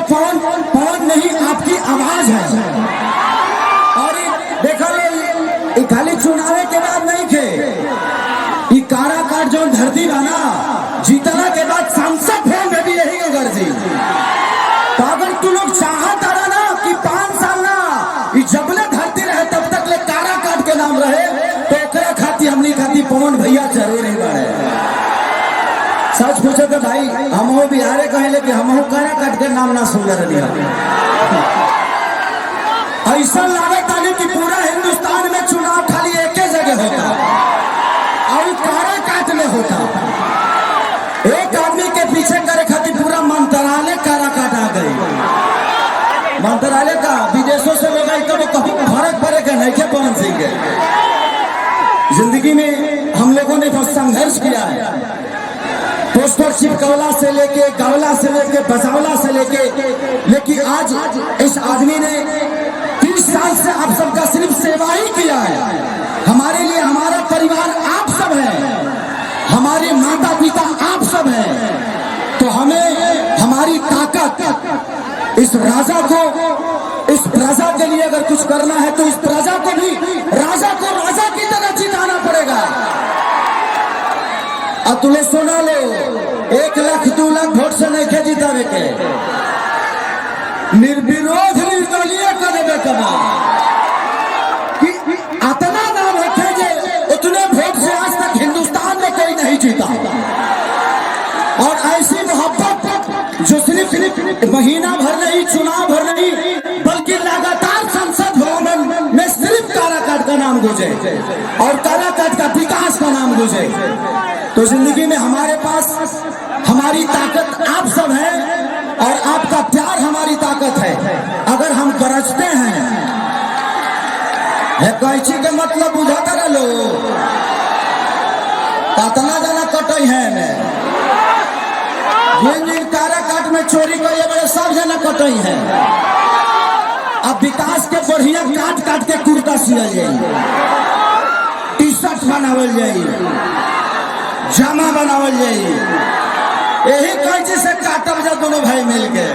पवन पवन नहीं, आपकी आवाज है। और देखो ये खाली चुनाव के बाद नहीं थे, ये काराकाट जो धरती बना जीतना के बाद सांसद फोन में भी यही अगर जी। तो अगर तू लोग चाहता रहा ना कि 5 साल ना जबले धरती रहे तब तक ले काराकाट के नाम रहे, तो ओकरा खाती हमनी खाती पवन भैया जरूर ही बढ़े। सच पूछो तो भाई हम बिहारे कहे कि हम काराकाट के नाम ना सुन रही। ऐसा लागत आगे कि पूरा हिंदुस्तान में चुनाव खाली एक ही जगह होता और काराकाट में होता। एक आदमी के पीछे करे खातिर पूरा मंत्रालय काराकाट आ गई। मंत्रालय का विदेशों से लोग आई तो कभी फर्क पड़ेगा नहीं क्या पवन सिंह के जिंदगी में हम लोगों ने बहुत संघर्ष किया है। पोस्टर चिपकौला से लेके गावला से लेके बसावला से लेके, लेकिन आज इस आदमी ने 30 साल से आप सबका सिर्फ सेवा ही किया है। हमारे लिए हमारा परिवार आप सब है, हमारे माता पिता आप सब हैं। तो हमें हमारी ताकत इस राजा को, इस प्रजा के लिए अगर कुछ करना है तो इस प्रजा को भी राजा को राजा की तरह जिताना पड़ेगा। अब तुले सुना लो, 1 लाख 2 लाख वोट से नहीं खे जितावे के, निर्विरोध निर्दलीय करे कमा कि इतना नाम रखे जे उतने वोट से आज तक हिंदुस्तान में कोई नहीं जीता। और ऐसी मोहब्बत जो सिर्फ महीना भर नहीं, चुनाव भर नहीं, बल्कि लगातार संसद भवन में सिर्फ काराकाट का नाम गूंजे और काराकाट का विकास का नाम गूंजे। तो जिंदगी में हमारे पास हमारी ताकत आप सब हैं और आपका प्यार हमारी ताकत है। अगर हम गरजते हैं कैची के मतलब बुझाता रह लो, कितना जना कटई है जिन काराकाट में चोरी करे बड़े सब जना कटई है। अब विकास के बढ़िया काट काट के कुर्ता सियल जाये, टी शर्ट बनावल जाये, जामा बनावल जाये, यही कैची से काटब जा दोनों भाई मिलके।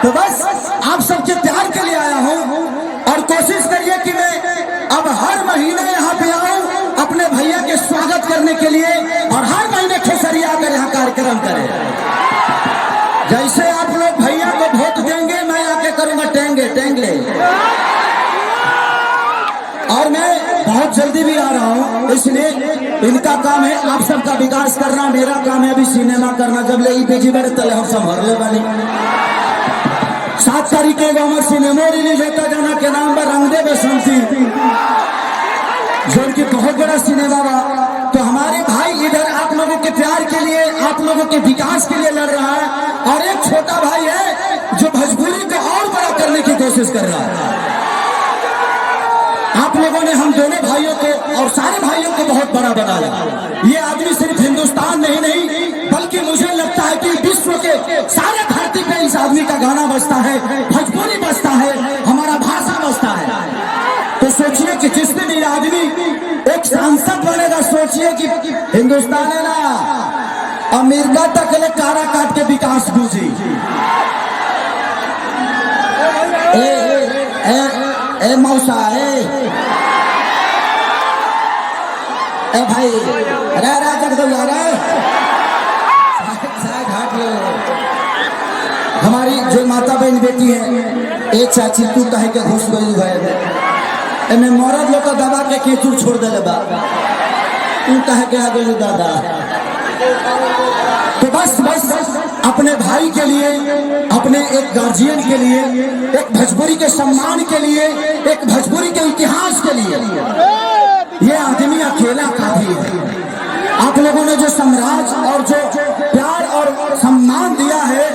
तो बस आप सबके प्यार के लिए आया हूँ और कोशिश करिए कि मैं अब हर महीने यहाँ पे आऊँ अपने भैया के स्वागत करने के लिए और हर महीने खेसरिया आकर यहाँ कार्यक्रम करें। जैसे आप लोग भैया को वोट देंगे मैं आके करूंगा टेंगे टेंगले। और मैं बहुत जल्दी भी आ रहा हूँ, इसलिए इनका काम है आप सबका विकास करना, मेरा काम है अभी सिनेमा करना। जब ले बेजी बड़े तले हम संभर ले वाली 7 तारीख के गाँव में सिनेमा रिलीज होता जाना के नाम पर रंग दे बसंती, जो उनकी बहुत बड़ा सिनेमा बा। तो हमारे भाई इधर आप लोगों के प्यार के लिए, आप लोगों के विकास के लिए लड़ रहा है और एक छोटा भाई है जो भोजपुरी को और बड़ा करने की कोशिश कर रहा है। आप लोगों ने हम दोनों भाइयों को और सारे भाइयों को बहुत बड़ा बनाया। ये आदमी सिर्फ हिंदुस्तान में ही नहीं बल्कि मुझे लगता है कि विश्व के सारे धरती पे इस आदमी का गाना बजता है, भोजपुरी बजता है, हमारा भाषा बजता है। तो सोचिए कि जिसने भी आदमी एक सांसद बनेगा, सोचिए कि हिंदुस्तान है ना अमेरिका तक ले काराकाट के विकास गूंजी। ए मौसा ए भाई रा जगदौला घाट लो। हमारी जो माता बहन बेटी है एक चाची तू कहे के घुस गई है, मैं मरद लोग दबा के केचुर छोड़ दे बा, तू कहे के आ गई दादा। तो बस अपने भाई के लिए, अपने एक गार्जियन के लिए, एक भोजपुरी के सम्मान के लिए, एक भोजपुरी के इतिहास के लिए ये आदमी अकेला काफी है। आप लोगों ने जो साम्राज्य और जो प्यार और सम्मान दिया है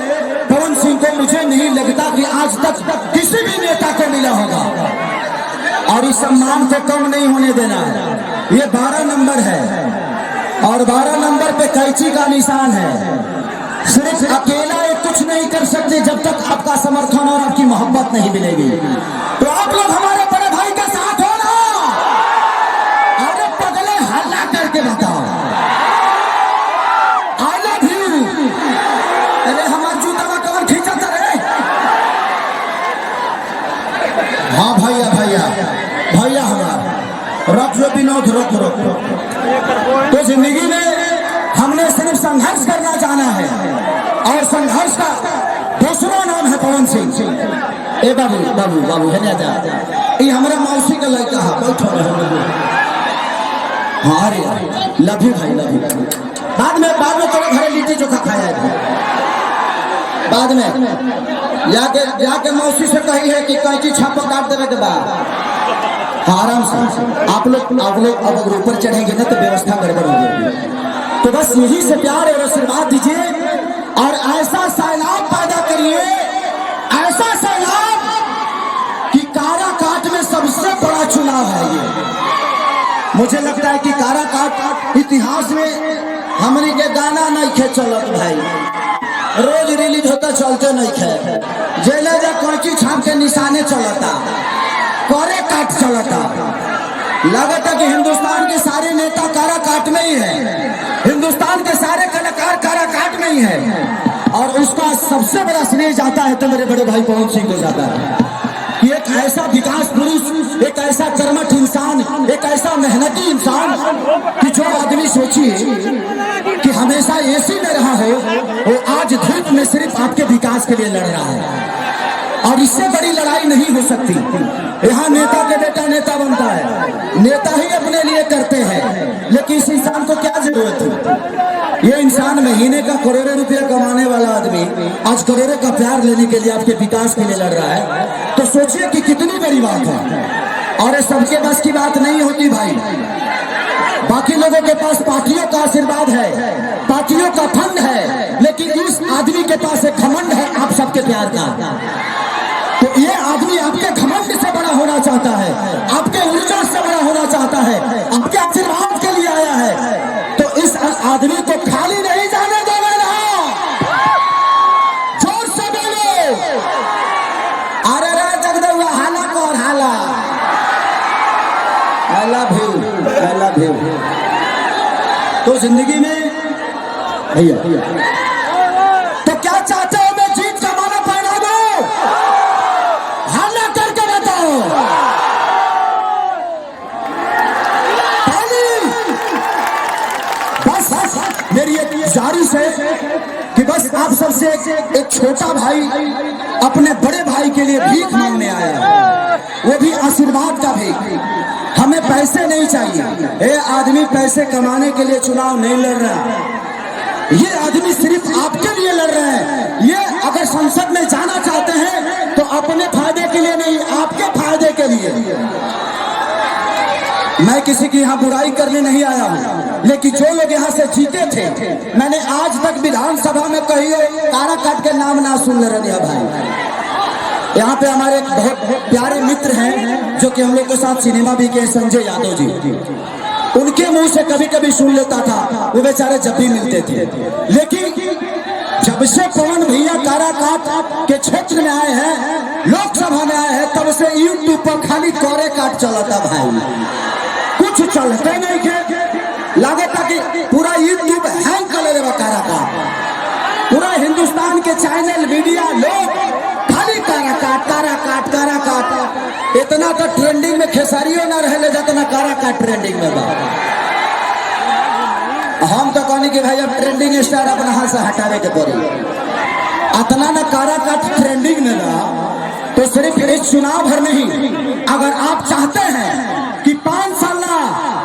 पवन सिंह को, मुझे नहीं लगता कि आज तक किसी भी नेता को मिला होगा। और इस सम्मान को कम नहीं होने देना है। ये 12 नंबर है और 12 नंबर पे कैंची का निशान है। सिर्फ अकेला ये कुछ नहीं कर सकते जब तक आपका समर्थन और आपकी मोहब्बत नहीं मिलेगी। तो आप लोग हमारे बड़े भाई का साथ हो ना, अरे पगले हल्ला करके बताओ आई लव यू। अरे हमारा जूता का भैया भैया हमारा रख लो विनोद, रोक रोक। तो जिंदगी में हमने सिर्फ संघर्ष करना जाना है, और संघर्ष का दूसरा नाम है पवन सिंह। ए बाबू बाबू बाबू है ना, ये हमारा मौसी का लड़का है, बैठो। हाँ रे लव यू भाई, लव यू। बाद में थोड़ा घरे लिट्टी चोखा खाया है, बाद में जाके मौसी से कही है कि कैंची छापा काट देने के बाद। हाँ आराम से आप लोग अब अगर ऊपर चढ़ेंगे ना तो व्यवस्था गड़बड़ हो जाएगी। तो बस यही से प्यार और आशीर्वाद दीजिए, और ऐसा सैलाब पैदा करिए, ऐसा सैलाब कि काराकाट में सबसे बड़ा चुनाव है ये। मुझे लगता है कि काराकाट इतिहास में हमने के गाना नहीं खे चलत भाई, रोज रिलीज होता चलते नहीं खे, जेले जा कैंची छाप के निशाने चलता, करे काट चलता। लगता कि हिंदुस्तान के सारे नेता काराकाट में ही है, हिंदुस्तान के सारे कलाकार काराकाट में ही है, और उसका सबसे बड़ा श्रेय जाता है तो मेरे बड़े भाई पवन सिंह को जाता है। एक ऐसा विकास पुरुष, एक ऐसा कर्मठ इंसान, एक ऐसा मेहनती इंसान कि जो आदमी सोचिए कि हमेशा एसी में रहा हो, वो आज धूप में सिर्फ आपके विकास के लिए लड़ रहा है, और इससे बड़ी लड़ाई नहीं हो सकती। यहाँ नेता के बेटा नेता बनता है, नेता ही अपने लिए करते हैं, लेकिन इस इंसान को क्या जरूरत है? ये इंसान महीने का करोड़ों रुपया कमाने वाला आदमी आज करोड़ों का प्यार लेने के लिए आपके विकास के लिए लड़ रहा है, तो सोचिए कि कितनी बड़ी बात है। और सबके बस की बात नहीं होती भाई, बाकी लोगों के पास पार्टियों का आशीर्वाद है, पार्टियों का फंड है, लेकिन इस आदमी के पास एक घमंड है आप सबके प्यार का। तो ये आदमी आपके घमंड से बड़ा होना चाहता है, आपके ऊर्जा से बड़ा होना चाहता है, आपके आशीर्वाद के लिए आया है। तो इस आदमी को खाली नहीं जाने देना, जोर से बोलो अरे रे जगदुआ हाला कौन हाला, I love you, I love you. तो जिंदगी में भैया तो क्या चाहते हो, मैं जीत का माला पहना दो, हाला करके बताओ। बस मेरी एक गुजारिश है कि बस आप सबसे एक छोटा भाई अपने बड़े भाई के लिए भीख मांगने आया है, वो भी आशीर्वाद का भीख। हमें पैसे नहीं चाहिए, ये आदमी पैसे कमाने के लिए चुनाव नहीं लड़ रहा, ये आदमी सिर्फ आपके लिए लड़ रहे हैं। ये अगर संसद में जाना चाहते हैं तो अपने फायदे के लिए नहीं, आपके फायदे के लिए। मैं किसी की यहाँ बुराई करने नहीं आया हूँ, लेकिन जो लोग यहाँ से जीते थे, मैंने आज तक विधानसभा में कही काराकाट के नाम ना सुन रहे भाई। यहाँ पे हमारे एक बहुत प्यारे मित्र हैं जो कि हम लोग के साथ सिनेमा भी किए, संजय यादव जी, उनके मुंह से कभी कभी सुन लेता था, वो बेचारे जब भी मिलते थे। लेकिन जब से पवन भैया काराकाट के क्षेत्र में आए हैं, लोकसभा में आए हैं, तब से यूट्यूब पर खाली कोरे काट चलता भाई, कुछ चलते नहीं के। लगता कि पूरा यूट्यूब हैंग कर ले काराकाट, पूरा हिंदुस्तान के चैनल मीडिया लोग खाली काराकाट काराकाट काराकाट। इतना तो ट्रेंडिंग में खेसारियों ना रहे जितना काराकाट ट्रेंडिंग में बा। हम तो कहनी कि भाई अब ट्रेंडिंग स्टार अपना हाथ से हटावे के पड़ी, इतना ना काराकाट ट्रेंडिंग में बा। तो सिर्फ इस चुनाव भर नहीं, अगर आप चाहते हैं कि 5 साल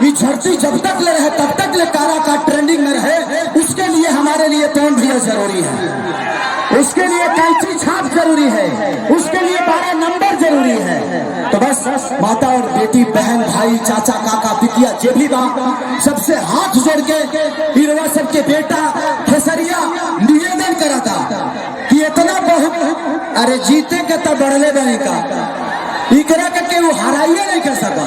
ये धरती जब तक ले रहे तब तक ले काराकाट ट्रेंडिंग में रहे, उसके लिए हमारे लिए पेन भी जरूरी है, उसके लिए कैंची छाप जरूरी है, उसके लिए 12 नंबर जरूरी है। तो बस माता और बेटी, बहन भाई, चाचा काका पितिया जे भी बा, सबसे हाथ जोड़ के इरवा सबके बेटा खेसरिया निवेदन करा था कि इतना बहुत अरे जीते के तब बढ़ले बने का इकरा के वो हराइए नहीं कर सका।